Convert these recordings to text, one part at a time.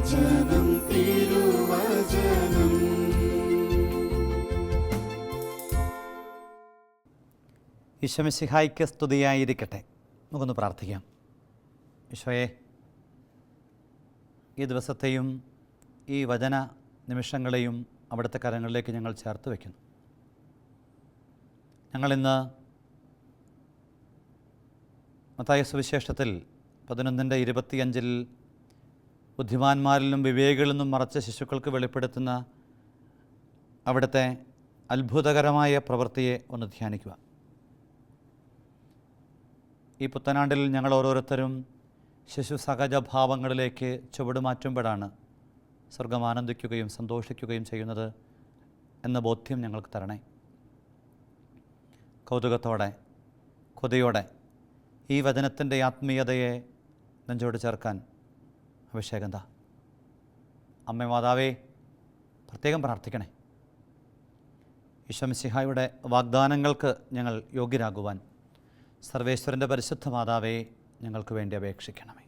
തിരുവചനം തിരുവചനം. ഈശോമിശിഹായ്ക്ക് സ്തുതിയായിരിക്കട്ടെ. നമുക്കൊന്ന് പ്രാർത്ഥിക്കാം. ഈശോയെ, ഈ ദിവസത്തെയും ഈ വചന നിമിഷങ്ങളെയും അവിടുത്തെ കരങ്ങളിലേക്ക് ഞങ്ങൾ ചേർത്ത് വയ്ക്കുന്നു. ഞങ്ങളിന്ന് മത്തായി സുവിശേഷത്തിൽ 11:25 ബുദ്ധിമാന്മാരിലും വിവേകികളിൽ നിന്നും മറച്ച ശിശുക്കൾക്ക് വെളിപ്പെടുത്തുന്ന അവിടുത്തെ അത്ഭുതകരമായ പ്രവൃത്തിയെ ഒന്ന് ധ്യാനിക്കുക. ഈ പുത്തനാണ്ടിൽ ഞങ്ങൾ ഓരോരുത്തരും ശിശു സഹജഭാവങ്ങളിലേക്ക് ചുവടുമാറ്റുമ്പോഴാണ് സ്വർഗം ആനന്ദിക്കുകയും സന്തോഷിക്കുകയും ചെയ്യുന്നത് എന്ന ബോധ്യം ഞങ്ങൾക്ക് തരണേ. കൗതുകത്തോടെ, കൊതിയോടെ ഈ വചനത്തിൻ്റെ ആത്മീയതയെ നെഞ്ചോട് ചേർക്കാൻ അഭിഷേകം താ. അമ്മേ മാതാവേ, പ്രത്യേകം പ്രാർത്ഥിക്കണേ. ഈശോമിശിഹായുടെ വാഗ്ദാനങ്ങൾക്ക് ഞങ്ങൾ യോഗ്യരാകുവാൻ സർവേശ്വരൻ്റെ പരിശുദ്ധ മാതാവേ, ഞങ്ങൾക്ക് വേണ്ടി അപേക്ഷിക്കണമേ.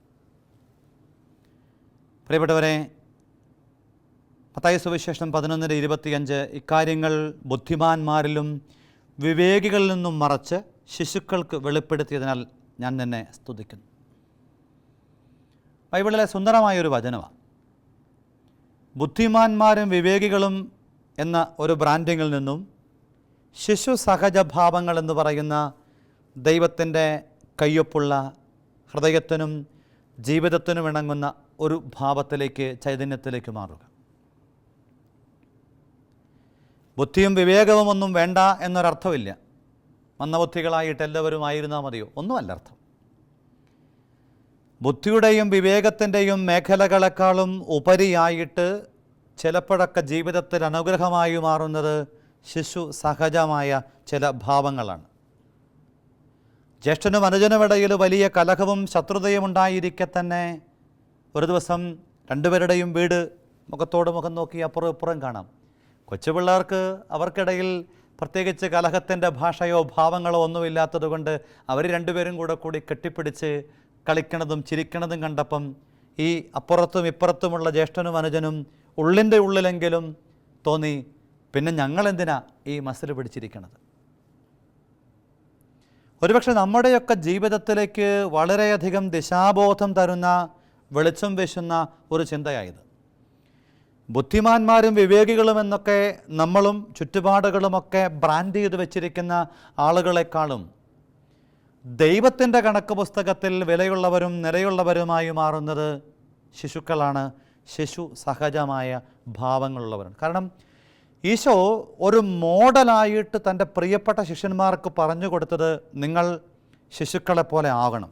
പ്രിയപ്പെട്ടവരെ, മത്തായി സുവിശേഷം 11:25 ഇക്കാര്യങ്ങൾ ബുദ്ധിമാന്മാരിലും വിവേകികളിൽ നിന്നും മറച്ച് ശിശുക്കൾക്ക് വെളിപ്പെടുത്തിയതിനാൽ ഞാൻ നിന്നെ സ്തുതിക്കുന്നു. ബൈബിളിലെ സുന്ദരമായൊരു വചനമാണ്. ബുദ്ധിമാന്മാരും വിവേകികളും എന്ന ഒരു ബ്രാൻഡിങ്ങിൽ നിന്നും ശിശു സഹജഭാവങ്ങൾ എന്ന് പറയുന്ന ദൈവത്തിൻ്റെ കയ്യൊപ്പുള്ള ഹൃദയത്തിനും ജീവിതത്തിനും ഇണങ്ങുന്ന ഒരു ഭാവത്തിലേക്ക്, ചൈതന്യത്തിലേക്ക് മാറുക. ബുദ്ധിയും വിവേകവും ഒന്നും വേണ്ട എന്നൊരർത്ഥമില്ല. മന്ദബുദ്ധികളായിട്ട് എല്ലാവരും ആയിരുന്നാൽ മതിയോ? ഒന്നുമല്ല അർത്ഥം. ബുദ്ധിയുടെയും വിവേകത്തിൻ്റെയും മേഖലകളെക്കാളും ഉപരിയായിട്ട് ചിലപ്പോഴൊക്കെ ജീവിതത്തിൽ അനുഗ്രഹമായി മാറുന്നത് ശിശു സഹജമായ ചില ഭാവങ്ങളാണ്. ജ്യേഷ്ഠനും അനുജനുമിടയിൽ വലിയ കലഹവും ശത്രുതയും ഉണ്ടായിരിക്കെ തന്നെ ഒരു ദിവസം രണ്ടുപേരുടെയും വീട് മുഖത്തോട് മുഖം നോക്കി അപ്പുറം ഇപ്പുറം കാണാം. കൊച്ചുപിള്ളേർക്ക് അവർക്കിടയിൽ പ്രത്യേകിച്ച് കലഹത്തിൻ്റെ ഭാഷയോ ഭാവങ്ങളോ ഒന്നുമില്ലാത്തതുകൊണ്ട് അവർ രണ്ടുപേരും കൂടി കെട്ടിപ്പിടിച്ച് കളിക്കണതും ചിരിക്കണതും കണ്ടപ്പം ഈ അപ്പുറത്തും ഇപ്പുറത്തുമുള്ള ജ്യേഷ്ഠനും അനുജനും ഉള്ളിൻ്റെ ഉള്ളിലെങ്കിലും തോന്നി, പിന്നെ ഞങ്ങളെന്തിനാ ഈ മസിൽ പിടിച്ചിരിക്കണത്? ഒരുപക്ഷെ നമ്മുടെയൊക്കെ ജീവിതത്തിലേക്ക് വളരെയധികം ദിശാബോധം തരുന്ന, വെളിച്ചം വീശുന്ന ഒരു ചിന്തയായത്. ബുദ്ധിമാന്മാരും വിവേകികളും എന്നൊക്കെ നമ്മളും ചുറ്റുപാടുകളുമൊക്കെ ബ്രാൻഡ് ചെയ്ത് വെച്ചിരിക്കുന്ന ആളുകളെക്കാളും ദൈവത്തിൻ്റെ കണക്ക് പുസ്തകത്തിൽ വിലയുള്ളവരും നിലയുള്ളവരുമായി മാറുന്നത് ശിശുക്കളാണ്, ശിശു സഹജമായ ഭാവങ്ങളുള്ളവരാണ്. കാരണം ഈശോ ഒരു മോഡലായിട്ട് തൻ്റെ പ്രിയപ്പെട്ട ശിഷ്യന്മാർക്ക് പറഞ്ഞു കൊടുത്തത്, നിങ്ങൾ ശിശുക്കളെപ്പോലെ ആകണം.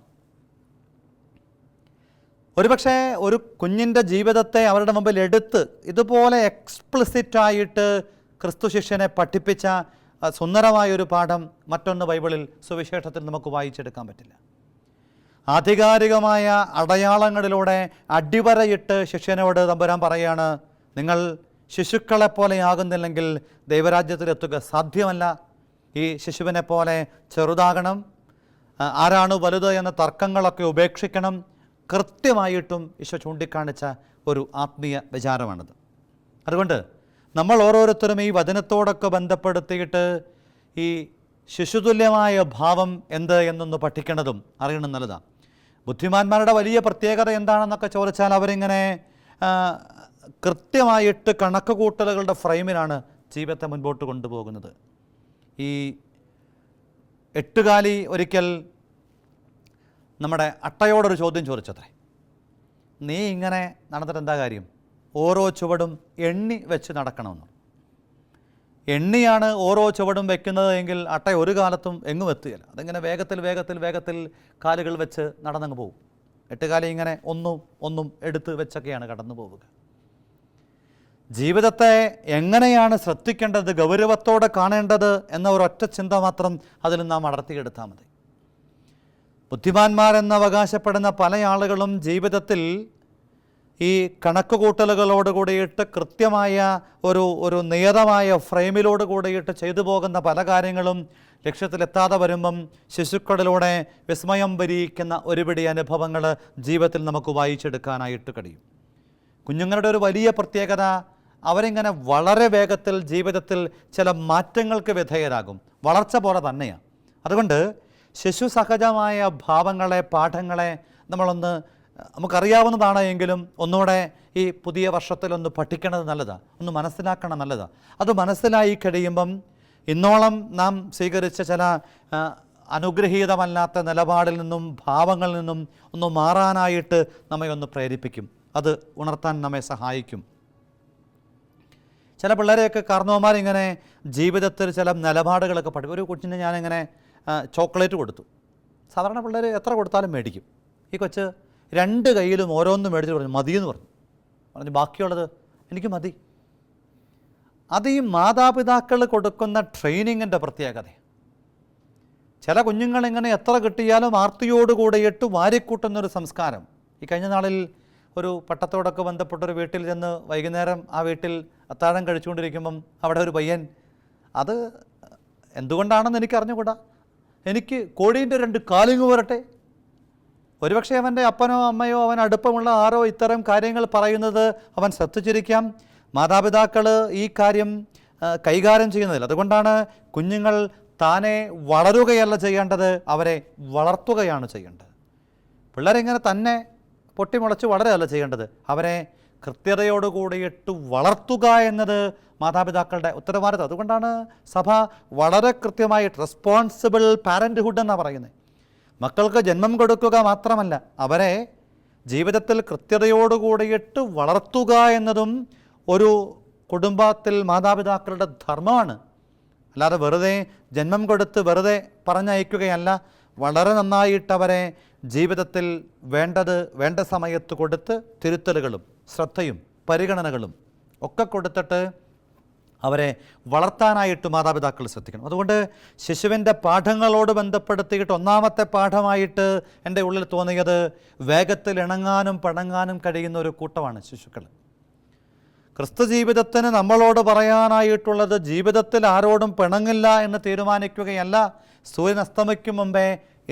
ഒരുപക്ഷെ ഒരു കുഞ്ഞിൻ്റെ ജീവിതത്തെ അവരുടെ മുമ്പിൽ എടുത്ത് ഇതുപോലെ എക്സ്പ്ലിസിറ്റായിട്ട് ക്രിസ്തു ശിഷ്യനെ പഠിപ്പിച്ച സുന്ദരമായൊരു പാഠം മറ്റൊന്ന് ബൈബിളിൽ സുവിശേഷത്തിൽ നമുക്ക് വായിച്ചെടുക്കാൻ പറ്റില്ല. ആധികാരികമായ അടയാളങ്ങളിലൂടെ അടിവരയിട്ട് ശിഷ്യനോട് തമ്പുരാൻ പറയുകയാണ്, നിങ്ങൾ ശിശുക്കളെപ്പോലെ ആകുന്നില്ലെങ്കിൽ ദൈവരാജ്യത്തിലെത്തുക സാധ്യമല്ല. ഈ ശിശുവിനെ പോലെ ചെറുതാകണം, ആരാണ് വലുത് എന്ന തർക്കങ്ങളൊക്കെ ഉപേക്ഷിക്കണം. കൃത്യമായിട്ടും ഈശോ ചൂണ്ടിക്കാണിച്ച ഒരു ആത്മീയ വിചാരമാണിത്. അതുകൊണ്ട് നമ്മൾ ഓരോരുത്തരും ഈ വചനത്തോടൊക്കെ ബന്ധപ്പെടുത്തിയിട്ട് ഈ ശിശുതുല്യമായ ഭാവം എന്ത് എന്നൊന്ന് പഠിക്കണതും അറിയണം നല്ലതാണ്. ബുദ്ധിമാന്മാരുടെ വലിയ പ്രത്യേകത എന്താണെന്നൊക്കെ ചോദിച്ചാൽ അവരിങ്ങനെ കൃത്യമായിട്ട് കണക്ക് കൂട്ടലുകളുടെ ഫ്രെയിമിലാണ് ജീവിതത്തെ മുൻപോട്ട് കൊണ്ടുപോകുന്നത്. ഈ എട്ടുകാലി ഒരിക്കൽ നമ്മുടെ അട്ടയോടൊരു ചോദ്യം ചോദിച്ചത്രേ, നീ ഇങ്ങനെ നടന്നിട്ട് എന്താ കാര്യം? ഓരോ ചുവടും എണ്ണി വെച്ച് നടക്കണമെന്ന്. എണ്ണിയാണ് ഓരോ ചുവടും വെക്കുന്നത് എങ്കിൽ അട്ട ഒരു കാലത്തും എങ്ങും എത്തുകയില്ല. അതിങ്ങനെ വേഗത്തിൽ വേഗത്തിൽ വേഗത്തിൽ കാലുകൾ വെച്ച് നടന്നങ്ങ് പോകും. എട്ടുകാലി ഇങ്ങനെ ഒന്നും എടുത്ത് വെച്ചൊക്കെയാണ് കടന്നു പോവുക. ജീവിതത്തെ എങ്ങനെയാണ് ശ്രദ്ധിക്കേണ്ടത്, ഗൗരവത്തോടെ കാണേണ്ടത് എന്ന ഒരൊറ്റ ചിന്ത മാത്രം അതിൽ നാം അടർത്തിയെടുത്താൽ മതി. ബുദ്ധിമാന്മാരെന്ന് അവകാശപ്പെടുന്ന പല ആളുകളും ജീവിതത്തിൽ ഈ കണക്ക് കൂട്ടലുകളോട് കൂടിയിട്ട് കൃത്യമായ ഒരു നിയതമായ ഫ്രെയിമിലോട് കൂടിയിട്ട് ചെയ്തു പോകുന്ന പല കാര്യങ്ങളും ലക്ഷ്യത്തിലെത്താതെ വരുമ്പം ശിശുക്കളിലൂടെ വിസ്മയം വരിയിക്കുന്ന ഒരുപിടി അനുഭവങ്ങൾ ജീവിതത്തിൽ നമുക്ക് വായിച്ചെടുക്കാനായിട്ട് കഴിയും. കുഞ്ഞുങ്ങളുടെ ഒരു വലിയ പ്രത്യേകത, അവരിങ്ങനെ വളരെ വേഗത്തിൽ ജീവിതത്തിൽ ചില മാറ്റങ്ങൾക്ക് വിധേയരാകും. വളർച്ച പോലെ തന്നെയാണ്. അതുകൊണ്ട് ശിശു സഹജമായ ഭാവങ്ങളെ, പാഠങ്ങളെ നമ്മളൊന്ന് നമുക്കറിയാവുന്നതാണ് എങ്കിലും ഒന്നുകൂടെ ഈ പുതിയ വർഷത്തിലൊന്ന് പഠിക്കണത് നല്ലതാണ്, ഒന്ന് മനസ്സിലാക്കണം നല്ലതാണ്. അത് മനസ്സിലായി കഴിയുമ്പം ഇന്നോളം നാം സ്വീകരിച്ച ചില അനുഗ്രഹീതമല്ലാത്ത നിലപാടിൽ നിന്നും ഭാവങ്ങളിൽ നിന്നും ഒന്ന് മാറാനായിട്ട് നമ്മെ ഒന്ന് പ്രേരിപ്പിക്കും. അത് ഉണർത്താൻ നമ്മെ സഹായിക്കും. ചില പിള്ളേരെയൊക്കെ കാരണവന്മാരിങ്ങനെ ജീവിതത്തിൽ ചില നിലപാടുകളൊക്കെ പഠിക്കും. ഒരു കൊച്ചിന് ഞാനിങ്ങനെ ചോക്ലേറ്റ് കൊടുത്തു. സാധാരണ പിള്ളേർ എത്ര കൊടുത്താലും മേടിക്കും. ഈ കൊച്ച് 2 കയ്യിലും ഓരോന്നും മേടിച്ച് പറഞ്ഞു മതിയെന്ന് പറഞ്ഞു ബാക്കിയുള്ളത് എനിക്ക് മതി. അത് ഈ മാതാപിതാക്കൾ കൊടുക്കുന്ന ട്രെയിനിങ്ങിൻ്റെ പ്രത്യേകത. ചില കുഞ്ഞുങ്ങളിങ്ങനെ എത്ര കിട്ടിയാലും ആർത്തിയോടുകൂടിയിട്ട് വാരിക്കൂട്ടുന്നൊരു സംസ്കാരം. ഈ കഴിഞ്ഞ നാളിൽ ഒരു പട്ടത്തോടൊക്കെ ബന്ധപ്പെട്ടൊരു വീട്ടിൽ ചെന്ന് വൈകുന്നേരം ആ വീട്ടിൽ അത്താഴം കഴിച്ചുകൊണ്ടിരിക്കുമ്പം അവിടെ ഒരു പയ്യൻ, അത് എന്തുകൊണ്ടാണെന്ന് എനിക്ക് അറിഞ്ഞുകൂടാ, എനിക്ക് കോഴീൻ്റെ 2 കാലിങ്ങ് വരട്ടെ. ഒരുപക്ഷെ അവൻ്റെ അപ്പനോ അമ്മയോ അവൻ അടുപ്പമുള്ള ആരോ ഇത്തരം കാര്യങ്ങൾ പറയുന്നത് അവൻ ശ്രദ്ധിച്ചിരിക്കാം. മാതാപിതാക്കൾ ഈ കാര്യം കൈകാര്യം ചെയ്യുന്നതിൽ. അതുകൊണ്ടാണ് കുഞ്ഞുങ്ങൾ താനെ വളരുകയല്ല ചെയ്യേണ്ടത്, അവരെ വളർത്തുകയാണ് ചെയ്യേണ്ടത്. പിള്ളേരിങ്ങനെ തന്നെ പൊട്ടിമുളച്ച് വളരുകയല്ല ചെയ്യേണ്ടത്, അവരെ കൃത്യതയോടുകൂടിയിട്ട് വളർത്തുക എന്നത് മാതാപിതാക്കളുടെ ഉത്തരവാദിത്വം. അതുകൊണ്ടാണ് സഭ വളരെ കൃത്യമായിട്ട് റെസ്പോൺസിബിൾ പാരൻറ്റ്ഹുഡ് എന്നാണ് പറയുന്നത്. മക്കൾക്ക് ജന്മം കൊടുക്കുക മാത്രമല്ല, അവരെ ജീവിതത്തിൽ കൃത്യതയോടുകൂടിയിട്ട് വളർത്തുക എന്നതും ഒരു കുടുംബത്തിൽ മാതാപിതാക്കളുടെ ധർമ്മമാണ്. അല്ലാതെ വെറുതെ ജന്മം കൊടുത്ത് വെറുതെ പറഞ്ഞയക്കുകയല്ല, വളരെ നന്നായിട്ട് അവരെ ജീവിതത്തിൽ വേണ്ട സമയത്ത് കൊടുത്ത് തിരുത്തലുകളും ശ്രദ്ധയും പരിഗണനകളും ഒക്കെ കൊടുത്തിട്ട് അവരെ വളർത്താനായിട്ട് മാതാപിതാക്കൾ ശ്രദ്ധിക്കണം. അതുകൊണ്ട് ശിശുവിൻ്റെ പാഠങ്ങളോട് ബന്ധപ്പെടുത്തിയിട്ട് ഒന്നാമത്തെ പാഠമായിട്ട് എൻ്റെ ഉള്ളിൽ തോന്നിയത് വേഗത്തിൽ ഇണങ്ങാനും പിണങ്ങാനും കഴിയുന്ന ഒരു കൂട്ടമാണ് ശിശുക്കൾ. ക്രിസ്തു ജീവിതത്തിന് നമ്മളോട് പറയാനായിട്ടുള്ളത് ജീവിതത്തിൽ ആരോടും പിണങ്ങില്ല എന്ന് തീരുമാനിക്കുകയല്ല, സൂര്യൻ അസ്തമിക്കും മുമ്പേ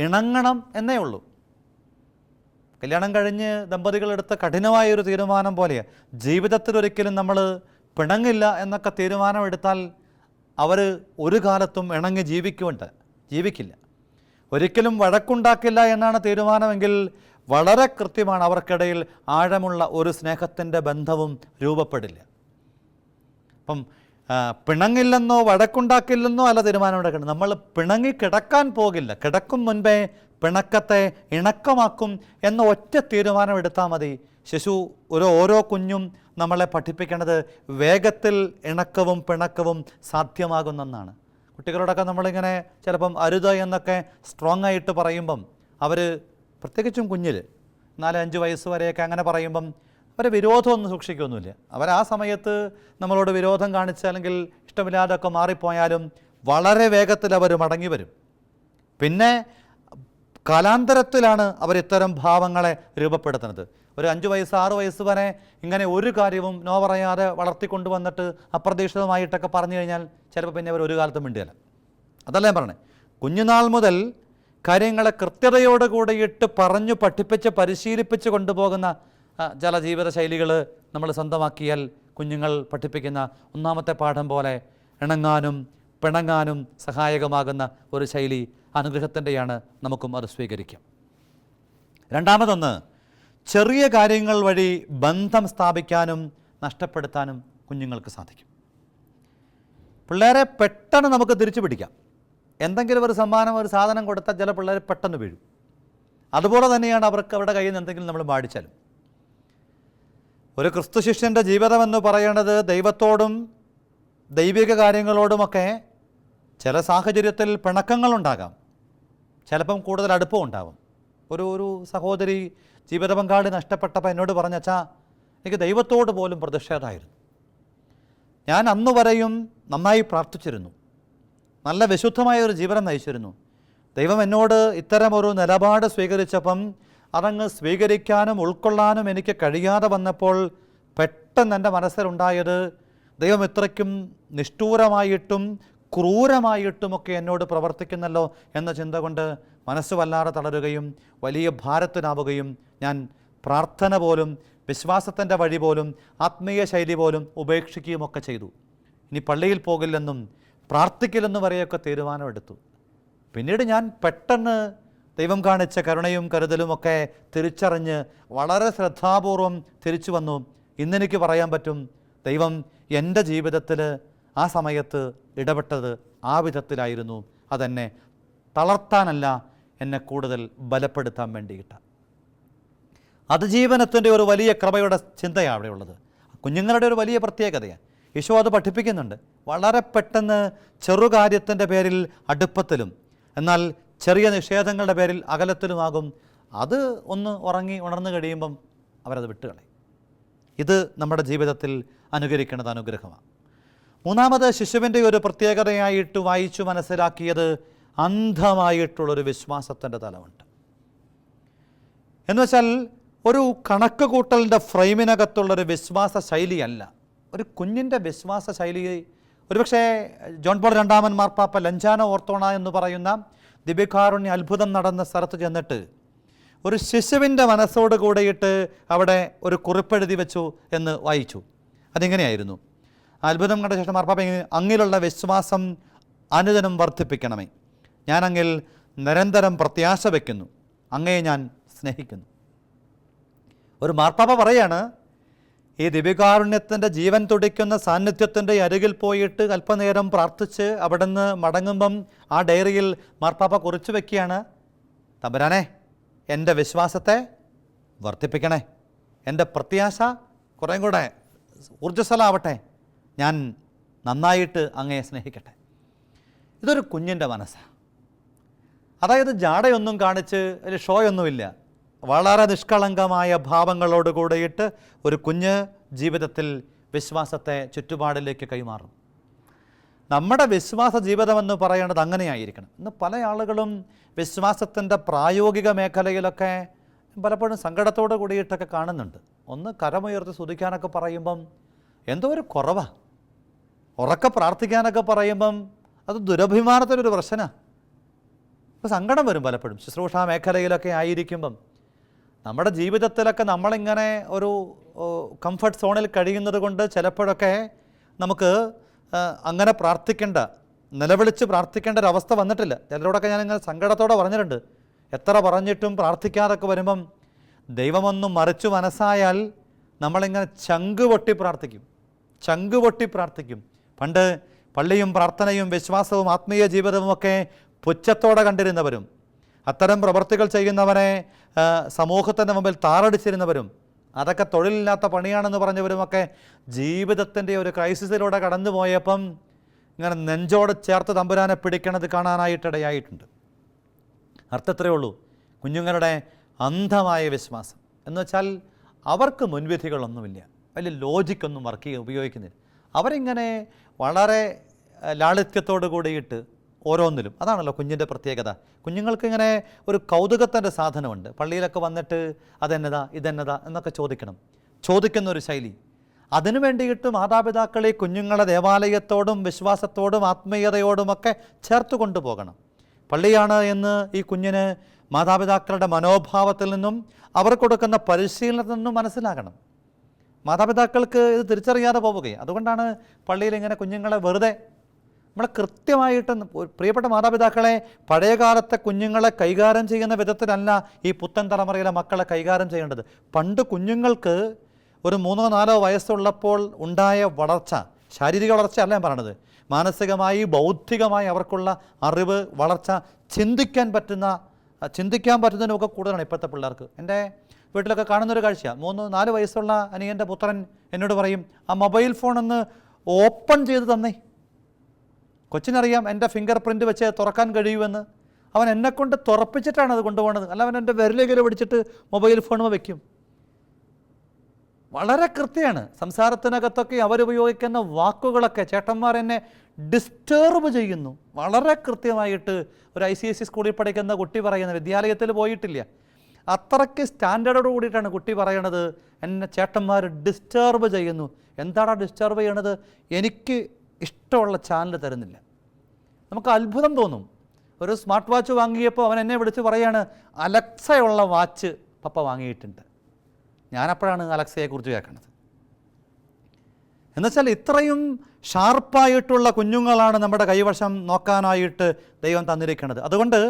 ഇണങ്ങണം എന്നേ ഉള്ളൂ. കല്യാണം കഴിഞ്ഞ് ദമ്പതികളെടുത്ത കഠിനമായൊരു തീരുമാനം പോലെയാണ്. ജീവിതത്തിലൊരിക്കലും നമ്മൾ പിണങ്ങില്ല എന്നൊക്കെ തീരുമാനമെടുത്താൽ അവർ ഒരു കാലത്തും ഇണങ്ങി ജീവിക്കില്ല. ഒരിക്കലും വഴക്കുണ്ടാക്കില്ല എന്നാണ് തീരുമാനമെങ്കിൽ വളരെ കൃത്യമാണ്, അവർക്കിടയിൽ ആഴമുള്ള ഒരു സ്നേഹത്തിൻ്റെ ബന്ധവും രൂപപ്പെടില്ല. അപ്പം പിണങ്ങില്ലെന്നോ വഴക്കുണ്ടാക്കില്ലെന്നോ അല്ല തീരുമാനമെടുക്കേണ്ടത്. നമ്മൾ പിണങ്ങി കിടക്കാൻ പോകില്ല, കിടക്കും മുൻപേ പിണക്കത്തെ ഇണക്കമാക്കും എന്ന ഒറ്റ തീരുമാനമെടുത്താൽ മതി. ഓരോ കുഞ്ഞും നമ്മളെ പഠിപ്പിക്കേണ്ടത് വേഗത്തിൽ ഇണക്കവും പിണക്കവും സാധ്യമാകുന്നെന്നാണ്. കുട്ടികളോടൊക്കെ നമ്മളിങ്ങനെ ചിലപ്പം അരുത് എന്നൊക്കെ സ്ട്രോങ് ആയിട്ട് പറയുമ്പം അവർ, പ്രത്യേകിച്ചും കുഞ്ഞിൽ 4-5 വയസ്സ് വരെയൊക്കെ അങ്ങനെ പറയുമ്പം അവരെ വിരോധമൊന്നും സൂക്ഷിക്കുകയൊന്നുമില്ല. ആ സമയത്ത് നമ്മളോട് വിരോധം കാണിച്ച് അല്ലെങ്കിൽ ഇഷ്ടമില്ലാതൊക്കെ മാറിപ്പോയാലും വളരെ വേഗത്തിൽ അവർ മടങ്ങി വരും. പിന്നെ കാലാന്തരത്തിലാണ് അവർ ഇത്തരം ഭാവങ്ങളെ രൂപപ്പെടുത്തുന്നത്. ഒരു 5 വയസ്സ് 6 വയസ്സ് വരെ ഇങ്ങനെ ഒരു കാര്യവും നോ പറയാതെ വളർത്തിക്കൊണ്ടുവന്നിട്ട് അപ്രതീക്ഷിതമായിട്ടൊക്കെ പറഞ്ഞു കഴിഞ്ഞാൽ ചിലപ്പോൾ പിന്നെ അവർ ഒരു കാലത്തും മിണ്ടുകയില്ല. അതല്ല ഞാൻ പറഞ്ഞത്, കുഞ്ഞുനാൾ മുതൽ കാര്യങ്ങളെ കൃത്യതയോടുകൂടിയിട്ട് പറഞ്ഞു പഠിപ്പിച്ച് പരിശീലിപ്പിച്ച് കൊണ്ടുപോകുന്ന ചില ജീവിത ശൈലികൾ നമ്മൾ സ്വന്തമാക്കിയാൽ കുഞ്ഞുങ്ങൾ പഠിപ്പിക്കുന്ന ഒന്നാമത്തെ പാഠം പോലെ ഇണങ്ങാനും പിണങ്ങാനും സഹായകമാകുന്ന ഒരു ശൈലി അനുഗ്രഹത്തിൻ്റെയാണ്. നമുക്കും അത് സ്വീകരിക്കാം. രണ്ടാമതൊന്ന്, ചെറിയ കാര്യങ്ങൾ വഴി ബന്ധം സ്ഥാപിക്കാനും നഷ്ടപ്പെടുത്താനും കുഞ്ഞുങ്ങൾക്ക് സാധിക്കും. പിള്ളേരെ പെട്ടെന്ന് നമുക്ക് തിരിച്ചു പിടിക്കാം. എന്തെങ്കിലും ഒരു സമ്മാനം, ഒരു സാധനം കൊടുത്താൽ ചില പിള്ളേർ പെട്ടെന്ന് വീഴും. അതുപോലെ തന്നെയാണ് അവർക്ക് അവരുടെ കയ്യിൽ നിന്ന് എന്തെങ്കിലും നമ്മൾ മേടിച്ചാലും. ഒരു ക്രിസ്തു ശിഷ്യൻ്റെ ജീവിതമെന്ന് പറയുന്നത് ദൈവത്തോടും ദൈവിക കാര്യങ്ങളോടുമൊക്കെ ചില സാഹചര്യത്തിൽ പിണക്കങ്ങളുണ്ടാകാം, ചിലപ്പം കൂടുതൽ അടുപ്പം ഉണ്ടാകും. ഒരു സഹോദരി ജീവിത പങ്കാളി നഷ്ടപ്പെട്ടപ്പോൾ എന്നോട് പറഞ്ഞച്ചാ, എനിക്ക് ദൈവത്തോട് പോലും പ്രതിഷേധമായിരുന്നു. ഞാൻ അന്നു വരെയും നന്നായി പ്രാർത്ഥിച്ചിരുന്നു, നല്ല വിശുദ്ധമായ ഒരു ജീവിതം നയിച്ചിരുന്നു. ദൈവം എന്നോട് ഇത്തരമൊരു നിലപാട് സ്വീകരിച്ചപ്പം അതങ്ങ് സ്വീകരിക്കാനും ഉൾക്കൊള്ളാനും എനിക്ക് കഴിയാതെ വന്നപ്പോൾ പെട്ടെന്ന് എൻ്റെ മനസ്സിലുണ്ടായത്, ദൈവം ഇത്രയ്ക്കും നിഷ്ഠൂരമായിട്ടും ക്രൂരമായിട്ടുമൊക്കെ എന്നോട് പ്രവർത്തിക്കുന്നല്ലോ എന്ന ചിന്ത കൊണ്ട് മനസ്സ് വല്ലാതെ തളരുകയും വലിയ ഭാരത്തിനാവുകയും ഞാൻ പ്രാർത്ഥന പോലും വിശ്വാസത്തിൻ്റെ വഴി പോലും ആത്മീയ ശൈലി പോലും ഉപേക്ഷിക്കുകയുമൊക്കെ ചെയ്തു. ഇനി പള്ളിയിൽ പോകില്ലെന്നും പ്രാർത്ഥിക്കില്ലെന്നും വരെയൊക്കെ തീരുമാനമെടുത്തു. പിന്നീട് ഞാൻ പെട്ടെന്ന് ദൈവം കാണിച്ച കരുണയും കരുതലുമൊക്കെ തിരിച്ചറിഞ്ഞ് വളരെ ശ്രദ്ധാപൂർവം തിരിച്ചു വന്നു. ഇന്നെനിക്ക് പറയാൻ പറ്റും, ദൈവം എൻ്റെ ജീവിതത്തിൽ ആ സമയത്ത് ഇടപെട്ടത് ആ വിധത്തിലായിരുന്നു. അതെന്നെ തളർത്താനല്ല, എന്നെ കൂടുതൽ ബലപ്പെടുത്താൻ വേണ്ടിയിട്ട്. അതിജീവനത്തിൻ്റെ ഒരു വലിയ കൃപയുടെ ചിന്തയാണ് അവിടെയുള്ളത്. കുഞ്ഞുങ്ങളുടെ ഒരു വലിയ പ്രത്യേകതയാണ്. ഈശോ അത് പഠിപ്പിക്കുന്നുണ്ട്. വളരെ പെട്ടെന്ന് ചെറുകാര്യത്തിൻ്റെ പേരിൽ അടുപ്പത്തിലും എന്നാൽ ചെറിയ നിഷേധങ്ങളുടെ പേരിൽ അകലത്തിലുമാകും. അത് ഒന്ന് ഉണർന്നു കഴിയുമ്പം അവരത് വിട്ടുകളയും. ഇത് നമ്മുടെ ജീവിതത്തിൽ അനുകരിക്കേണ്ടത് അനുഗ്രഹമാണ്. മൂന്നാമത് ശിശുവിൻ്റെ ഒരു പ്രത്യേകതയായിട്ട് വായിച്ചു മനസ്സിലാക്കിയത് അന്ധമായിട്ടുള്ളൊരു വിശ്വാസത്തിൻ്റെ തലമുണ്ട്. എന്നുവെച്ചാൽ ഒരു കണക്ക് കൂട്ടലിൻ്റെ ഫ്രെയിമിനകത്തുള്ളൊരു വിശ്വാസ ശൈലിയല്ല ഒരു കുഞ്ഞിൻ്റെ വിശ്വാസ ശൈലി. ഒരുപക്ഷെ ജോൺ പോൾ രണ്ടാമൻ മാർപ്പാപ്പ ലഞ്ചാനോ ഓർത്തോണ എന്ന് പറയുന്ന ദിവ്യകാരുണ്യ അത്ഭുതം നടന്ന സ്ഥലത്ത് ചെന്നിട്ട് ഒരു ശിശുവിൻ്റെ മനസ്സോട് കൂടിയിട്ട് അവിടെ ഒരു കുറിപ്പെഴുതി വെച്ചു എന്ന് വായിച്ചു. അതിങ്ങനെയായിരുന്നു. അത്ഭുതം കണ്ട ശേഷം മാർപ്പാപ്പ അങ്ങിലുള്ള വിശ്വാസം അനുദിനം വർദ്ധിപ്പിക്കണമേ. ഞാൻ അങ്ങിൽ നിരന്തരം പ്രത്യാശ വയ്ക്കുന്നു, അങ്ങയെ ഞാൻ സ്നേഹിക്കുന്നു. ഒരു മാർപ്പാപ്പ പറയാണ്, ഈ ദിവ്യകാരുണ്യത്തിൻ്റെ ജീവൻ തുടിക്കുന്ന സാന്നിധ്യത്തിൻ്റെ അരികിൽ പോയിട്ട് അല്പനേരം പ്രാർത്ഥിച്ച് അവിടെ നിന്ന് മടങ്ങുമ്പം ആ ഡയറിയിൽ മാർപ്പാപ്പ കുറിച്ച് വയ്ക്കുകയാണ്, തമ്പുരാനെ എൻ്റെ വിശ്വാസത്തെ വർദ്ധിപ്പിക്കണേ, എൻ്റെ പ്രത്യാശ കുറേ കൂടെ ഊർജ്ജസ്വലമാവട്ടെ, ഞാൻ നന്നായിട്ട് അങ്ങയെ സ്നേഹിക്കട്ടെ. ഇതൊരു കുഞ്ഞിൻ്റെ മനസ്സാണ്. അതായത് ജാടയൊന്നും കാണിച്ച് ഒരു ഷോയൊന്നുമില്ല, വളരെ നിഷ്കളങ്കമായ ഭാവങ്ങളോട് കൂടിയിട്ട് ഒരു കുഞ്ഞ് ജീവിതത്തിൽ വിശ്വാസത്തെ ചുറ്റുപാടിലേക്ക് കൈമാറും. നമ്മുടെ വിശ്വാസ ജീവിതമെന്ന് പറയുന്നത് അങ്ങനെയായിരിക്കണം. ഇന്ന് പല ആളുകളും വിശ്വാസത്തിൻ്റെ പ്രായോഗിക മേഖലയിലൊക്കെ പലപ്പോഴും സങ്കടത്തോട് കൂടിയിട്ടൊക്കെ കാണുന്നുണ്ട്. ഒന്ന് കരമുയർത്തി സ്തുതിക്കാനൊക്കെ പറയുമ്പം എന്തോ ഒരു കുറവാണ്. ഉറക്കെ പ്രാർത്ഥിക്കാനൊക്കെ പറയുമ്പം അത് ദുരഭിമാനത്തിനൊരു പ്രശ്നമാണ്. ഇപ്പോൾ സങ്കടം വരും പലപ്പോഴും ശുശ്രൂഷ മേഖലയിലൊക്കെ ആയിരിക്കുമ്പം. നമ്മുടെ ജീവിതത്തിലൊക്കെ നമ്മളിങ്ങനെ ഒരു കംഫർട്ട് സോണിൽ കഴിയുന്നത് കൊണ്ട് ചിലപ്പോഴൊക്കെ നമുക്ക് അങ്ങനെ പ്രാർത്ഥിക്കേണ്ട, നിലവിളിച്ച് പ്രാർത്ഥിക്കേണ്ട ഒരവസ്ഥ വന്നിട്ടില്ല. ചിലരോടൊക്കെ ഞാനിങ്ങനെ സങ്കടത്തോടെ പറഞ്ഞിട്ടുണ്ട്. എത്ര പറഞ്ഞിട്ടും പ്രാർത്ഥിക്കാതൊക്കെ വരുമ്പം ദൈവമൊന്നും മറിച്ചു മനസ്സായാൽ നമ്മളിങ്ങനെ ചങ്ക് പൊട്ടി പ്രാർത്ഥിക്കും. പണ്ട് പള്ളിയും പ്രാർത്ഥനയും വിശ്വാസവും ആത്മീയ ജീവിതവുമൊക്കെ പുച്ഛത്തോടെ കണ്ടിരുന്നവരും അത്തരം പ്രവൃത്തികൾ ചെയ്യുന്നവനെ സമൂഹത്തിൻ്റെ മുമ്പിൽ താറടിച്ചിരുന്നവരും അതൊക്കെ തൊഴിലില്ലാത്ത പണിയാണെന്ന് പറഞ്ഞവരുമൊക്കെ ജീവിതത്തിൻ്റെ ഒരു ക്രൈസിസിലൂടെ കടന്നു പോയപ്പം ഇങ്ങനെ നെഞ്ചോട് ചേർത്ത് തമ്പുരാനെ പിടിക്കണത് കാണാനായിട്ടിടയായിട്ടുണ്ട്. അർത്ഥത്രേ ഉള്ളൂ, കുഞ്ഞുങ്ങളുടെ അന്ധമായ വിശ്വാസം എന്ന് വെച്ചാൽ അവർക്ക് മുൻവിധികളൊന്നുമില്ല, വലിയ ലോജിക്കൊന്നും ഉപയോഗിക്കുന്നില്ല. അവരിങ്ങനെ വളരെ ലാളിത്യത്തോട് കൂടിയിട്ട് ഓരോന്നിലും, അതാണല്ലോ കുഞ്ഞിൻ്റെ പ്രത്യേകത. കുഞ്ഞുങ്ങൾക്കിങ്ങനെ ഒരു കൗതുകത്തിൻ്റെ സാധനമുണ്ട്. പള്ളിയിലൊക്കെ വന്നിട്ട് അതെന്നതാ ഇതെന്നതാ എന്നൊക്കെ ചോദിക്കുന്നൊരു ശൈലി. അതിനു വേണ്ടിയിട്ട് മാതാപിതാക്കളെ കുഞ്ഞുങ്ങളെ ദേവാലയത്തോടും വിശ്വാസത്തോടും ആത്മീയതയോടുമൊക്കെ ചേർത്ത് കൊണ്ടുപോകണം. പള്ളിയാണ് എന്ന് ഈ കുഞ്ഞിന് മാതാപിതാക്കളുടെ മനോഭാവത്തിൽ നിന്നും അവർ കൊടുക്കുന്ന പരിശീലനത്തിൽ നിന്നും മനസ്സിലാകണം. മാതാപിതാക്കൾക്ക് ഇത് തിരിച്ചറിയാതെ പോവുകയും അതുകൊണ്ടാണ് പള്ളിയിൽ ഇങ്ങനെ കുഞ്ഞുങ്ങളെ വെറുതെ നമ്മൾ കൃത്യമായിട്ട് പ്രിയപ്പെട്ട മാതാപിതാക്കളെ പഴയകാലത്തെ കുഞ്ഞുങ്ങളെ കൈകാര്യം ചെയ്യുന്ന വിധത്തിലല്ല ഈ പുത്തൻ തലമുറയിലെ മക്കളെ കൈകാര്യം ചെയ്യേണ്ടത്. പണ്ട് കുഞ്ഞുങ്ങൾക്ക് ഒരു 3-4 വയസ്സുള്ളപ്പോൾ ഉണ്ടായ വളർച്ച, ശാരീരിക വളർച്ച അല്ല ഞാൻ പറയണത്, മാനസികമായി ബൗദ്ധികമായി അവർക്കുള്ള അറിവ് വളർച്ച ചിന്തിക്കാൻ പറ്റുന്നതിനൊക്കെ കൂടുതലാണ് ഇപ്പോഴത്തെ പിള്ളേർക്ക്. എൻ്റെ വീട്ടിലൊക്കെ കാണുന്നൊരു കാഴ്ചയാണ്. 3-4 വയസ്സുള്ള അനിയൻ്റെ പുത്രൻ എന്നോട് പറയും, ആ മൊബൈൽ ഫോൺ ഒന്ന് ഓപ്പൺ ചെയ്ത് തന്നേ. കൊച്ചിനറിയാം എൻ്റെ ഫിംഗർ പ്രിൻ്റ് വെച്ച് തുറക്കാൻ കഴിയുമെന്ന്. അവൻ എന്നെക്കൊണ്ട് തുറപ്പിച്ചിട്ടാണ് അത് കൊണ്ടുപോകുന്നത്, അല്ല അവൻ എൻ്റെ വിരലേഖല പിടിച്ചിട്ട് മൊബൈൽ ഫോണും വയ്ക്കും. വളരെ കൃത്യമാണ്. സംസാരത്തിനകത്തൊക്കെ അവരുപയോഗിക്കുന്ന വാക്കുകളൊക്കെ ചേട്ടന്മാർ എന്നെ ഡിസ്റ്റർബ് ചെയ്യുന്നു. വളരെ കൃത്യമായിട്ട് ഒരു ICSE സ്കൂളിൽ പഠിക്കുന്ന കുട്ടി പറയുന്നത്, വിദ്യാലയത്തിൽ പോയിട്ടില്ല, അത്രയ്ക്ക് സ്റ്റാൻഡേർഡോട് കൂടിയിട്ടാണ് കുട്ടി പറയണത്, എന്നെ ചേട്ടന്മാർ ഡിസ്റ്റർബ് ചെയ്യുന്നു. എന്താണ് ഡിസ്റ്റർബ് ചെയ്യണത്? എനിക്ക് ഇഷ്ടമുള്ള ചാനൽ തരുന്നില്ല. നമുക്ക് അത്ഭുതം തോന്നും. ഒരു സ്മാർട്ട് വാച്ച് വാങ്ങിയപ്പോൾ അവൻ എന്നെ വിളിച്ച് പറയാണ്, അലക്സയുള്ള വാച്ച് പപ്പ വാങ്ങിയിട്ടുണ്ട്. ഞാനപ്പോഴാണ് അലക്സയെക്കുറിച്ച് കേൾക്കുന്നത്. എന്നുവെച്ചാൽ ഇത്രയും ഷാർപ്പായിട്ടുള്ള കുഞ്ഞുങ്ങളാണ് നമ്മുടെ കൈവശം നോക്കാനായിട്ട് ദൈവം തന്നിരിക്കുന്നത്. അതുകൊണ്ട്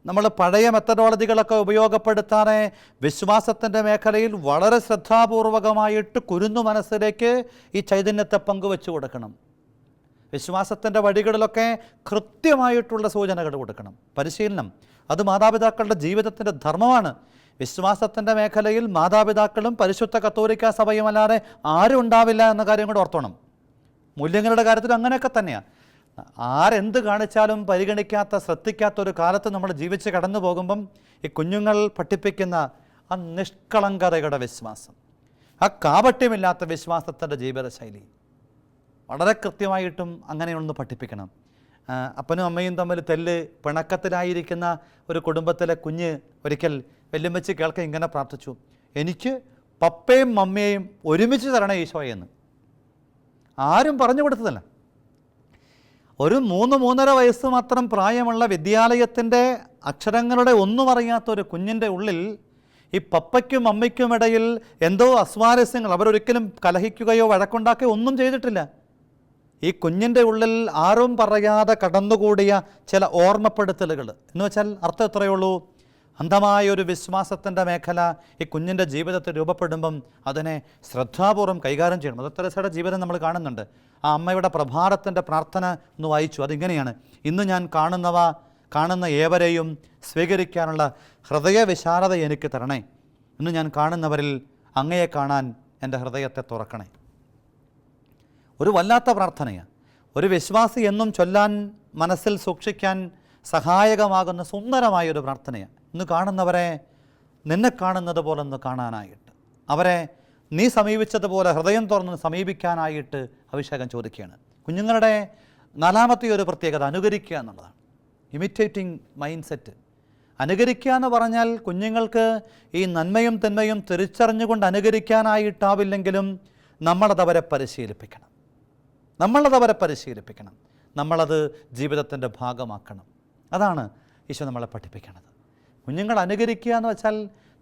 നമ്മൾ പഴയ മെത്തഡോളജികളൊക്കെ ഉപയോഗപ്പെടുത്താതെ വിശ്വാസത്തിൻ്റെ മേഖലയിൽ വളരെ ശ്രദ്ധാപൂർവകമായിട്ട് കുരുന്നു മനസ്സിലേക്ക് ഈ ചൈതന്യത്തെ പങ്കുവെച്ചു കൊടുക്കണം. വിശ്വാസത്തിൻ്റെ വഴികളിലൊക്കെ കൃത്യമായിട്ടുള്ള സൂചനകൾ കൊടുക്കണം. പരിശീലനം അത് മാതാപിതാക്കളുടെ ജീവിതത്തിൻ്റെ ധർമ്മമാണ്. വിശ്വാസത്തിൻ്റെ മേഖലയിൽ മാതാപിതാക്കളും പരിശുദ്ധ കത്തോലിക്ക സഭയും അല്ലാതെ ആരും ഉണ്ടാവില്ല എന്ന കാര്യം കൂടെ ഓർത്തോണം. മൂല്യങ്ങളുടെ കാര്യത്തിൽ അങ്ങനെയൊക്കെ തന്നെയാണ്. ആരെന്ത് കാണിച്ചാലും പരിഗണിക്കാത്ത ശ്രദ്ധിക്കാത്തൊരു കാലത്ത് നമ്മൾ ജീവിച്ച് കടന്നു പോകുമ്പം ഈ കുഞ്ഞുങ്ങൾ പഠിപ്പിക്കുന്ന ആ നിഷ്കളങ്കതയുടെ വിശ്വാസം, ആ കാപട്യമില്ലാത്ത വിശ്വാസത്തിൻ്റെ ജീവിതശൈലി വളരെ കൃത്യമായിട്ടും അങ്ങനെയൊന്ന് പഠിപ്പിക്കണം. അപ്പനും അമ്മയും തമ്മിൽ പിണക്കത്തിലായിരിക്കുന്ന ഒരു കുടുംബത്തിലെ കുഞ്ഞ് ഒരിക്കൽ വെല്ലുമ്പച്ച് കേൾക്ക ഇങ്ങനെ പ്രാർത്ഥിച്ചു, എനിക്ക് പപ്പയും മമ്മയും ഒരുമിച്ച് തരണേ ഈശോയെന്ന്. ആരും പറഞ്ഞു കൊടുത്തതല്ല. ഒരു 3-3.5 വയസ്സ് മാത്രം പ്രായമുള്ള വിദ്യാലയത്തിൻ്റെ അക്ഷരങ്ങളുടെ ഒന്നും അറിയാത്തൊരു കുഞ്ഞിൻ്റെ ഉള്ളിൽ ഈ പപ്പയ്ക്കും അമ്മയ്ക്കുമിടയിൽ എന്തോ അസ്വാരസ്യങ്ങൾ, അവരൊരിക്കലും കലഹിക്കുകയോ വഴക്കുണ്ടാക്കുകയോ ഒന്നും ചെയ്തിട്ടില്ല. ഈ കുഞ്ഞിൻ്റെ ഉള്ളിൽ ആരും പറയാതെ കടന്നുകൂടിയ ചില ഓർമ്മപ്പെടുത്തലുകൾ എന്ന് വെച്ചാൽ അർത്ഥം എത്രയേ ഉള്ളൂ. അന്ധമായൊരു വിശ്വാസത്തിൻ്റെ മേഖല ഈ കുഞ്ഞിൻ്റെ ജീവിതത്തിൽ രൂപപ്പെടുമ്പം അതിനെ ശ്രദ്ധാപൂർവ്വം കൈകാര്യം ചെയ്യണം. മദർ തെരേസയുടെ ജീവിതം നമ്മൾ കാണുന്നുണ്ട്. ആ അമ്മയുടെ പ്രഭാതത്തിൻ്റെ പ്രാർത്ഥന ഒന്ന് വായിച്ചു. അതിങ്ങനെയാണ്: ഇന്ന് ഞാൻ കാണുന്ന ഏവരെയും സ്വീകരിക്കാനുള്ള ഹൃദയവിശാലത എനിക്ക് തരണേ. ഇന്ന് ഞാൻ കാണുന്നവരിൽ അങ്ങയെ കാണാൻ എൻ്റെ ഹൃദയത്തെ തുറക്കണേ. ഒരു വല്ലാത്ത പ്രാർത്ഥനയാണ്. ഒരു വിശ്വാസി എന്നും ചൊല്ലാൻ, മനസ്സിൽ സൂക്ഷിക്കാൻ സഹായകമാകുന്ന സുന്ദരമായൊരു പ്രാർത്ഥനയാണ്. ഇന്ന് കാണുന്നവരെ നിന്നെ കാണുന്നത് പോലെ ഒന്ന് കാണാനായിട്ട്, അവരെ നീ സമീപിച്ചതുപോലെ ഹൃദയം തുറന്ന് സമീപിക്കാനായിട്ട് അഭിഷേകം ചോദിക്കുകയാണ്. കുഞ്ഞുങ്ങളുടെ 4ാമത്തെ ഒരു പ്രത്യേകത അനുകരിക്കുക എന്നുള്ളതാണ്. Imitating mind set. അനുകരിക്കുക എന്ന് പറഞ്ഞാൽ കുഞ്ഞുങ്ങൾക്ക് ഈ നന്മയും തിന്മയും തിരിച്ചറിഞ്ഞുകൊണ്ട് അനുകരിക്കാനായിട്ടാവില്ലെങ്കിലും നമ്മളതവരെ പരിശീലിപ്പിക്കണം. നമ്മളത് ജീവിതത്തിൻ്റെ ഭാഗമാക്കണം. അതാണ് ഈശോ നമ്മളെ പഠിപ്പിക്കുന്നത്. കുഞ്ഞുങ്ങൾ അനുകരിക്കുക എന്ന് വെച്ചാൽ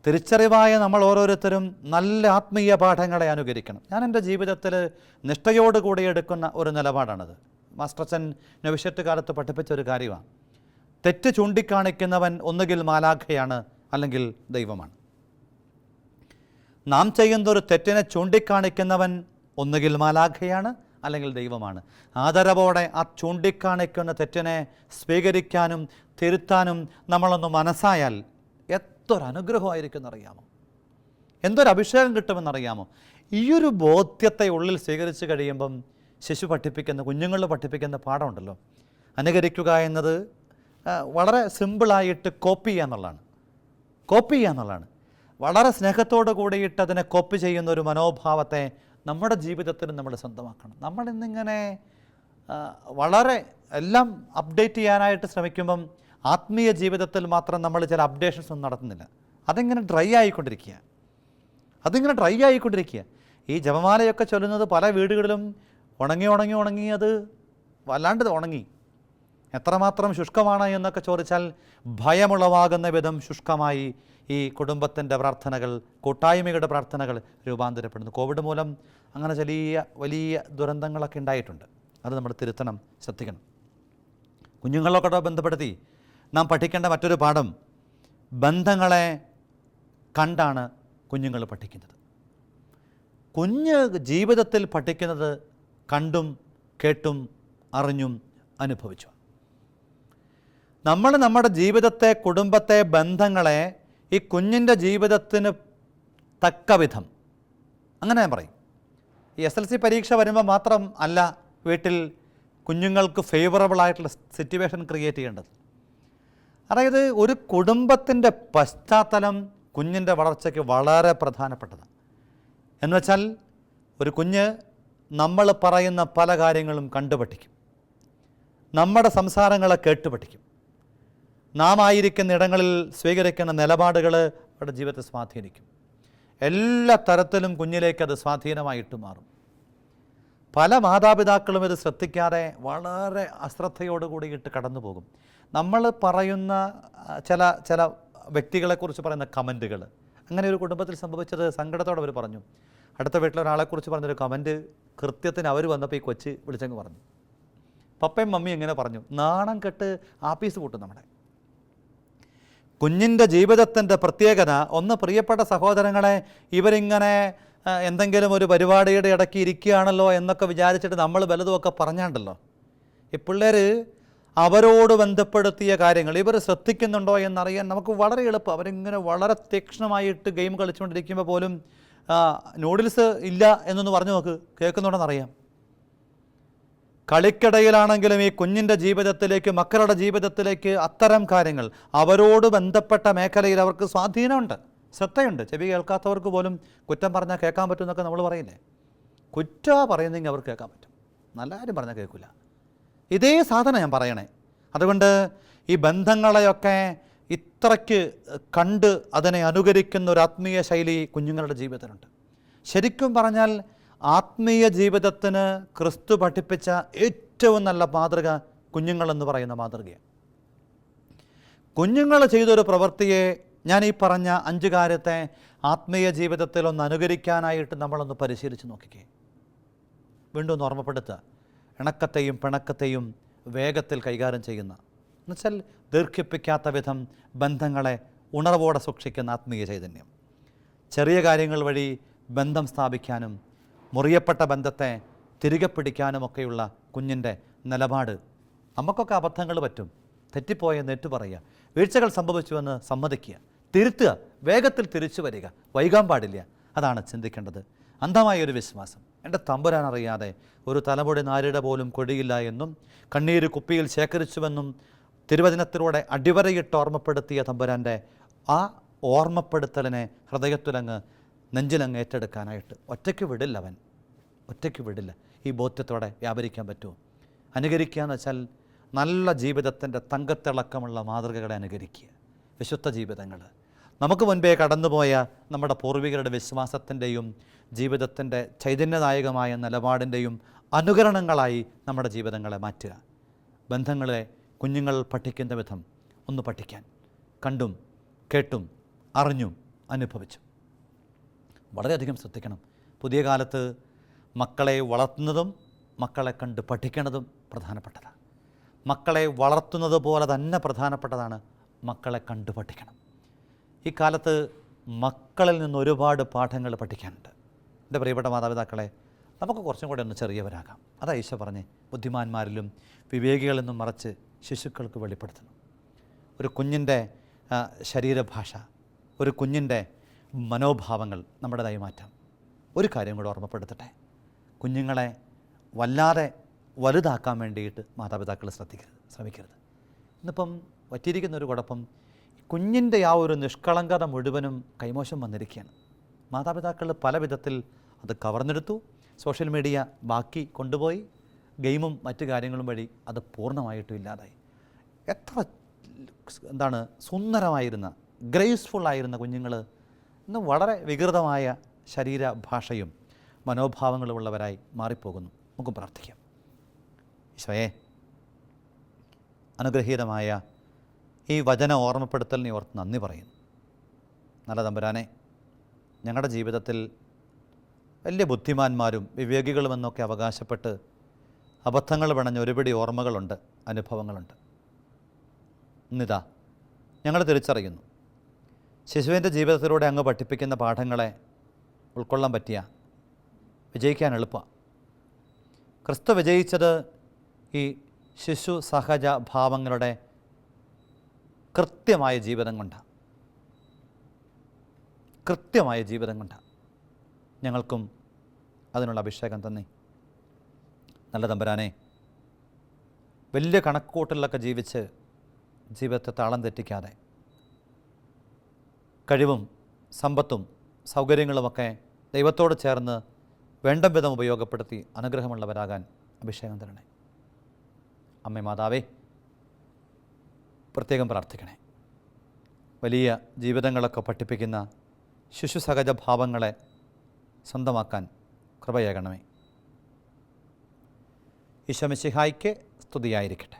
തിരിച്ചറിവായ നമ്മൾ ഓരോരുത്തരും നല്ല ആത്മീയ പാഠങ്ങളെ അനുകരിക്കണം. ഞാൻ എൻ്റെ ജീവിതത്തിൽ നിഷ്ഠയോടുകൂടി എടുക്കുന്ന ഒരു നിലപാടാണത്. മാസ്റ്റർച്ചൻ നൊവിഷ്യത്ത് കാലത്ത് പഠിപ്പിച്ച ഒരു കാര്യമാണ്. തെറ്റ് ചൂണ്ടിക്കാണിക്കുന്നവൻ ഒന്നുകിൽ മാലാഖയാണ്, അല്ലെങ്കിൽ ദൈവമാണ്. നാം ചെയ്യുന്നൊരു തെറ്റിനെ ചൂണ്ടിക്കാണിക്കുന്നവൻ ഒന്നുകിൽ മാലാഖയാണ്, അല്ലെങ്കിൽ ദൈവമാണ്. ആദരവോടെ ആ ചൂണ്ടിക്കാണിക്കുന്ന തെറ്റിനെ സ്വീകരിക്കാനും തിരുത്താനും നമ്മളൊന്ന് മനസ്സായാൽ എന്തൊരനുഗ്രഹമായിരിക്കും എന്നറിയാമോ? എന്തൊരു അഭിഷേകം കിട്ടുമെന്നറിയാമോ? ഈയൊരു ബോധ്യത്തെ ഉള്ളിൽ സ്വീകരിച്ച് കഴിയുമ്പം കുഞ്ഞുങ്ങൾ പഠിപ്പിക്കുന്ന പാഠമുണ്ടല്ലോ, അനുകരിക്കുക എന്നത് വളരെ സിമ്പിളായിട്ട് കോപ്പി ചെയ്യുക എന്നുള്ളതാണ്. വളരെ സ്നേഹത്തോടു കൂടിയിട്ട് അതിനെ കോപ്പി ചെയ്യുന്ന ഒരു മനോഭാവത്തെ നമ്മുടെ ജീവിതത്തിൽ നമ്മൾ സ്വന്തമാക്കണം. നമ്മളിന്നിങ്ങനെ വളരെ എല്ലാം അപ്ഡേറ്റ് ചെയ്യാനായിട്ട് ശ്രമിക്കുമ്പം ആത്മീയ ജീവിതത്തിൽ മാത്രം നമ്മൾ ചില അപ്ഡേഷൻസ് ഒന്നും നടത്തുന്നില്ല. അതിങ്ങനെ ഡ്രൈ ആയിക്കൊണ്ടിരിക്കുക. ഈ ജപമാലയൊക്കെ ചൊല്ലുന്നത് പല വീടുകളിലും ഉണങ്ങി അത് വല്ലാണ്ട് ഉണങ്ങി. എത്രമാത്രം ശുഷ്കമാണ് എന്നൊക്കെ ചോദിച്ചാൽ ഭയമുളവാകുന്ന വിധം ശുഷ്കമായി ഈ കുടുംബത്തിൻ്റെ പ്രാർത്ഥനകൾ, കൂട്ടായ്മയുടെ പ്രാർത്ഥനകൾ രൂപാന്തരപ്പെടുന്നു. കോവിഡ് മൂലം അങ്ങനെ വലിയ ദുരന്തങ്ങളൊക്കെ ഉണ്ടായിട്ടുണ്ട്. അത് നമ്മൾ തിരുത്തണം, ശ്രദ്ധിക്കണം. കുഞ്ഞുങ്ങളൊക്കെ ബന്ധപ്പെടുത്തി നാം പഠിക്കേണ്ട മറ്റൊരു പാഠം, ബന്ധങ്ങളെ കണ്ടാണ് കുഞ്ഞുങ്ങൾ പഠിക്കുന്നത്. കുഞ്ഞ് ജീവിതത്തിൽ പഠിക്കുന്നത് കണ്ടും കേട്ടും അറിഞ്ഞും അനുഭവിച്ചു. നമ്മൾ നമ്മുടെ ജീവിതത്തെ, കുടുംബത്തെ, ബന്ധങ്ങളെ ഈ കുഞ്ഞിൻ്റെ ജീവിതത്തിന് തക്ക വിധം, അങ്ങനെ ഞാൻ പറയും. ഈ SLC പരീക്ഷ വരുമ്പോൾ മാത്രം അല്ല വീട്ടിൽ കുഞ്ഞുങ്ങൾക്ക് ഫേവറബിളായിട്ടുള്ള സിറ്റുവേഷൻ ക്രിയേറ്റ് ചെയ്യേണ്ടത്. അതായത് ഒരു കുടുംബത്തിൻ്റെ പശ്ചാത്തലം കുഞ്ഞിൻ്റെ വളർച്ചയ്ക്ക് വളരെ പ്രധാനപ്പെട്ടതാണ്. എന്നുവെച്ചാൽ ഒരു കുഞ്ഞ് നമ്മൾ പറയുന്ന പല കാര്യങ്ങളും കണ്ടുപഠിക്കും, നമ്മുടെ സംസാരങ്ങളെ കേട്ടുപഠിക്കും, നാം ആയിരിക്കുന്ന ഇടങ്ങളിൽ സ്വീകരിക്കുന്ന നിലപാടുകൾ അവരുടെ ജീവിതത്തെ സ്വാധീനിക്കും. എല്ലാ തരത്തിലും കുഞ്ഞിലേക്ക് അത് സ്വാധീനമായിട്ട് മാറും. പല മാതാപിതാക്കളും ഇത് ശ്രദ്ധിക്കാതെ വളരെ അശ്രദ്ധയോടുകൂടിയിട്ട് കടന്നു പോകും. നമ്മൾ പറയുന്ന ചില വ്യക്തികളെക്കുറിച്ച് പറയുന്ന കമൻറ്റുകൾ, അങ്ങനെ ഒരു കുടുംബത്തിൽ സംഭവിച്ചത് സങ്കടത്തോടെ അവർ പറഞ്ഞു. അടുത്ത വീട്ടിലൊരാളെക്കുറിച്ച് പറഞ്ഞൊരു കമൻറ്റ് കൃത്യത്തിന് അവർ വന്നപ്പോൾ ഈ കൊച്ച് വിളിച്ചങ്ങ് പറഞ്ഞു. പപ്പയും മമ്മിയും ഇങ്ങനെ പറഞ്ഞു, നാണം കെട്ട് ആപ്പീസ് പൂട്ടും നമ്മുടെ. കുഞ്ഞിൻ്റെ ജീവിതത്തിൻ്റെ പ്രത്യേകത ഒന്ന്, പ്രിയപ്പെട്ട സഹോദരങ്ങളെ, ഇവരിങ്ങനെ എന്തെങ്കിലും ഒരു പരിപാടിയുടെ ഇടയ്ക്ക് ഇരിക്കുകയാണല്ലോ എന്നൊക്കെ വിചാരിച്ചിട്ട് നമ്മൾ വലുതുമൊക്കെ പറഞ്ഞാണ്ടല്ലോ. ഈ പിള്ളേർ അവരോട് ബന്ധപ്പെടുത്തിയ കാര്യങ്ങൾ ഇവർ ശ്രദ്ധിക്കുന്നുണ്ടോ എന്നറിയാൻ നമുക്ക് വളരെ എളുപ്പം. അവരിങ്ങനെ വളരെ തീക്ഷ്ണമായിട്ട് ഗെയിം കളിച്ചുകൊണ്ടിരിക്കുമ്പോൾ പോലും നൂഡിൽസ് ഇല്ല എന്നൊന്ന് പറഞ്ഞു നോക്ക്, കേൾക്കുന്നുണ്ടെന്നറിയാം. കളിക്കിടയിലാണെങ്കിലും ഈ കുഞ്ഞിൻ്റെ ജീവിതത്തിലേക്ക്, മക്കളുടെ ജീവിതത്തിലേക്ക് അത്തരം കാര്യങ്ങൾ, അവരോട് ബന്ധപ്പെട്ട മേഖലയിൽ അവർക്ക് സ്വാധീനമുണ്ട്, ശ്രദ്ധയുണ്ട്. ചെവി കേൾക്കാത്തവർക്ക് പോലും കുറ്റം പറഞ്ഞാൽ കേൾക്കാൻ പറ്റും എന്നൊക്കെ നമ്മൾ പറയില്ലേ. കുറ്റം പറയുന്നെങ്കിൽ അവർക്ക് കേൾക്കാൻ പറ്റും, നല്ല കാര്യം പറഞ്ഞാൽ കേൾക്കില്ല. ഇതേ സാധനം ഞാൻ പറയണേ. അതുകൊണ്ട് ഈ ബന്ധങ്ങളെയൊക്കെ ഇത്രയ്ക്ക് കണ്ട് അതിനെ അനുകരിക്കുന്ന ഒരു ആത്മീയ ശൈലി കുഞ്ഞുങ്ങളുടെ ജീവിതത്തിലുണ്ട്. ശരിക്കും പറഞ്ഞാൽ ആത്മീയ ജീവിതത്തിന് ക്രിസ്തു പഠിപ്പിച്ച ഏറ്റവും നല്ല മാതൃക കുഞ്ഞുങ്ങളെന്ന് പറയുന്ന മാതൃകയാണ്. കുഞ്ഞുങ്ങൾ ചെയ്തൊരു പ്രവൃത്തിയെ, ഞാൻ ഈ പറഞ്ഞ 5 കാര്യത്തെ ആത്മീയ ജീവിതത്തിൽ ഒന്ന് അനുകരിക്കാനായിട്ട് നമ്മളൊന്ന് പരിശീലിച്ച് നോക്കിക്കേ. വീണ്ടും ഒന്ന് ഓർമ്മപ്പെടുത്തുക. ഇണക്കത്തെയും പിണക്കത്തെയും വേഗത്തിൽ കൈകാര്യം ചെയ്യുന്ന, എന്നുവെച്ചാൽ ദീർഘിപ്പിക്കാത്ത വിധം ബന്ധങ്ങളെ ഉണർവോടെ സൂക്ഷിക്കുന്ന ആത്മീയ ചൈതന്യം. ചെറിയ കാര്യങ്ങൾ വഴി ബന്ധം സ്ഥാപിക്കാനും മുറിയപ്പെട്ട ബന്ധത്തെ തിരികെ പിടിക്കാനുമൊക്കെയുള്ള കുഞ്ഞിൻ്റെ നിലപാട്. നമുക്കൊക്കെ അബദ്ധങ്ങൾ പറ്റും, തെറ്റിപ്പോയെന്ന് ഏറ്റുപറയുക, വീഴ്ചകൾ സംഭവിച്ചുവെന്ന് സമ്മതിക്കുക, തിരുത്തുക, വേഗത്തിൽ തിരിച്ചു വരിക, വൈകാൻ പാടില്ല. അതാണ് ചിന്തിക്കേണ്ടത്. അന്ധമായൊരു വിശ്വാസം, എൻ്റെ തമ്പുരാൻ അറിയാതെ ഒരു തലമുടി നാരിട പോലും കൊടിയില്ല എന്നും കണ്ണീര് കുപ്പിയിൽ ശേഖരിച്ചുവെന്നും തിരുവചനത്തിലൂടെ അടിവരയിട്ട് ഓർമ്മപ്പെടുത്തിയ തമ്പുരാൻ്റെ ആ ഓർമ്മപ്പെടുത്തലിനെ ഹൃദയത്തിലങ്ങ് നെഞ്ചിലങ്ങ് ഏറ്റെടുക്കാനായിട്ട് ഒറ്റയ്ക്ക് വിടില്ല. അവൻ ഒറ്റയ്ക്ക് വിടില്ല. ഈ ബോധ്യത്തോടെ വ്യാപരിക്കാൻ പറ്റുമോ? അനുകരിക്കുക എന്ന് വെച്ചാൽ നല്ല ജീവിതത്തിൻ്റെ തങ്കത്തിളക്കമുള്ള മാതൃകകളെ അനുകരിക്കുക, വിശുദ്ധ ജീവിതങ്ങൾ. നമുക്ക് മുൻപേ കടന്നുപോയ നമ്മുടെ പൂർവികരുടെ വിശ്വാസത്തിൻ്റെയും ജീവിതത്തിൻ്റെ ചൈതന്യദായകമായ നിലപാടിൻ്റെയും അനുകരണങ്ങളായി നമ്മുടെ ജീവിതങ്ങളെ മാറ്റുക. ബന്ധങ്ങളെ കുഞ്ഞുങ്ങൾ പഠിക്കുന്ന വിധം ഒന്ന് പഠിക്കാൻ, കണ്ടും കേട്ടും അറിഞ്ഞും അനുഭവിച്ചും വളരെയധികം ശ്രദ്ധിക്കണം. പുതിയ കാലത്ത് മക്കളെ വളർത്തുന്നതും മക്കളെ കണ്ട് പഠിക്കുന്നതും പ്രധാനപ്പെട്ടതാണ്. മക്കളെ വളർത്തുന്നത് പോലെ തന്നെ പ്രധാനപ്പെട്ടതാണ് മക്കളെ കണ്ടു പഠിക്കണം. ഈ കാലത്ത് മക്കളിൽ നിന്ന് ഒരുപാട് പാഠങ്ങൾ പഠിക്കാനുണ്ട്. എൻ്റെ പ്രിയപ്പെട്ട മാതാപിതാക്കളെ, നമുക്ക് കുറച്ചും കൂടെ ഒന്ന് ചെറിയവരാകാം. അതാ ഈശോ പറഞ്ഞ്, ബുദ്ധിമാന്മാരിലും വിവേകികളിൽ നിന്നും മറച്ച് ശിശുക്കൾക്ക് വെളിപ്പെടുത്തുന്നു. ഒരു കുഞ്ഞിൻ്റെ ശരീരഭാഷ, ഒരു കുഞ്ഞിൻ്റെ മനോഭാവങ്ങൾ നമ്മുടേതായി മാറ്റാം. ഒരു കാര്യം കൂടെ ഓർമ്മപ്പെടുത്തട്ടെ, കുഞ്ഞുങ്ങളെ വല്ലാതെ വലുതാക്കാൻ വേണ്ടിയിട്ട് മാതാപിതാക്കൾ ശ്രമിക്കരുത്. ഇന്നിപ്പം പറ്റിയിരിക്കുന്നൊരു കുഴപ്പം, കുഞ്ഞിൻ്റെ ആ ഒരു നിഷ്കളങ്കത മുഴുവനും കൈമോശം വന്നിരിക്കുകയാണ്. മാതാപിതാക്കൾ പല വിധത്തിൽ അത് കവർന്നെടുത്തു, സോഷ്യൽ മീഡിയ ബാക്കി കൊണ്ടുപോയി, ഗെയിമും മറ്റു കാര്യങ്ങളും വഴി അത് പൂർണ്ണമായിട്ടും ഇല്ലാതായി. എത്ര സുന്ദരമായിരുന്ന, ഗ്രേസ്ഫുള്ളായിരുന്ന കുഞ്ഞുങ്ങൾ ഇന്ന് വളരെ വികൃതമായ ശരീരഭാഷയും മനോഭാവങ്ങളുമുള്ളവരായി മാറിപ്പോകുന്നു. നമുക്ക് പ്രാർത്ഥിക്കാം. ഈശോയെ, അനുഗ്രഹീതമായ ഈ വചന ഓർമ്മപ്പെടുത്തലിനെ ഓർത്ത് നന്ദി പറയുന്നു. നല്ല തമ്പുരാനെ, ഞങ്ങളുടെ ജീവിതത്തിൽ വലിയ ബുദ്ധിമാന്മാരും വിവേകികളുമെന്നൊക്കെ അവകാശപ്പെട്ട് അബദ്ധങ്ങൾ പിണഞ്ഞ ഒരുപിടി ഓർമ്മകളുണ്ട്, അനുഭവങ്ങളുണ്ട്. ഇന്നിതാ ഞങ്ങൾ തിരിച്ചറിയുന്നു, ശിശുവിൻ്റെ ജീവിതത്തിലൂടെ അങ്ങ് പഠിപ്പിക്കുന്ന പാഠങ്ങളെ ഉൾക്കൊള്ളാൻ പറ്റിയ വിജയിക്കാൻ എളുപ്പമാണ്. ക്രിസ്തു വിജയിച്ചത് ഈ ശിശു സഹജ ഭാവങ്ങളുടെ കൃത്യമായ ജീവിതം കൊണ്ടാണ്. ഞങ്ങൾക്കും അതിനുള്ള അഭിഷേകം തന്നെ. നല്ല തമ്പുരാനെ, വലിയ കണക്കൂട്ടലിലൊക്കെ ജീവിച്ച് ജീവിതത്തെ താളം തെറ്റിക്കാതെ കഴിവും സമ്പത്തും സൗകര്യങ്ങളുമൊക്കെ ദൈവത്തോട് ചേർന്ന് വേണ്ട വിധം ഉപയോഗപ്പെടുത്തി അനുഗ്രഹമുള്ളവരാകാൻ അഭിഷേകം തരണേ. അമ്മേ മാതാവേ, പ്രത്യേകം പ്രാർത്ഥിക്കണേ. വലിയ ജീവിതങ്ങളൊക്കെ പഠിപ്പിക്കുന്ന ശിശു സഹജ ഭാവങ്ങളെ സ്വന്തമാക്കാൻ കൃപയേകണമേ. ഈശോ മിശിഹായ്ക്ക് സ്തുതിയായിരിക്കട്ടെ.